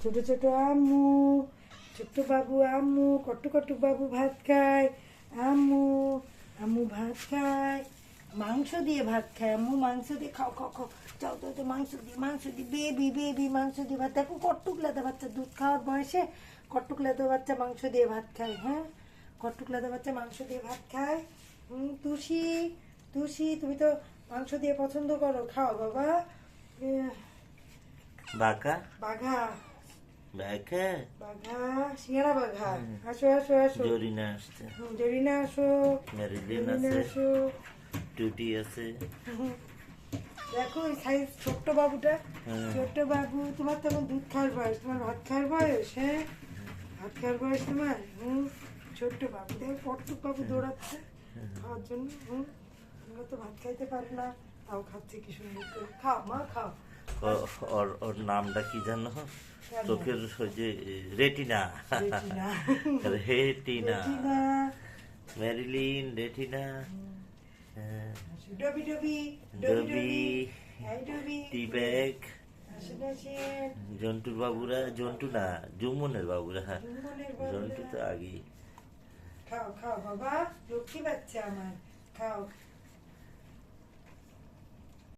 ছোট ছোট আম্মু, ছোট্ট বাবু আম্মু, কট্টু কট্টু বাবু ভাত খায়। আম্মু, আম্মু ভাত খায়, মাংস দিয়ে ভাত খায়। আম্মু মাংস দিয়ে খাও খাও খাও, যাও তো তো মাংস দিয়ে বেবি বেবি মাংস দিয়ে ভাত। দেখো কট্টুক লেদা বাচ্চা দুধ খাওয়ার বয়সে কট্টুক লেদা বাচ্চা মাংস দিয়ে ভাত খায়। হ্যাঁ, কট্টুক লেদা বাচ্চা মাংস দিয়ে ভাত খায়। তুষি, তুষি তুমি তো মাংস দিয়ে পছন্দ করো, খাও বাবা। বাঘা বাঘা, বাঘা বাঘা, সিঙ্গারা বাঘা। আসো আসো আসো, জরিনা আসছে, জরিনা আসো, মেরিলিন জরিনা আছে, আসো। টুটি আছে। দেখো ওই সাইজ ছোট্ট বাবুটা, হ্যাঁ। ছোট্ট বাবু। তোমার তো এখন দুধ খাওয়ার বয়স, তোমার ভাত খাওয়ার বয়স। হ্যাঁ, ভাত খাওয়ার বয়স তোমার। ছোট্ট বাবু, দেখো কট্টুক বাবু দৌড়াচ্ছে খাওয়ার জন্য। তোমরা তো ভাত খাইতে পারো না, তাও খাচ্ছে কি সুন্দর করে। খাও মা খাও। ওর ওর নামটা কি জানো? চোখের ওই যে retina, retina, retina, retina. Marilyn retina, Dobby Dobby, Dobby, এই ডবি। টি-ব্যাগ, আসেন আসেন। জন্টুর বাবুরা, জন্টু না জুমনের বাবুরা, জুমনের বাবুরা। জন্টু তো আগে। খাও খাও বাবা, লক্ষ্মী বাচ্চা আমার, খাও।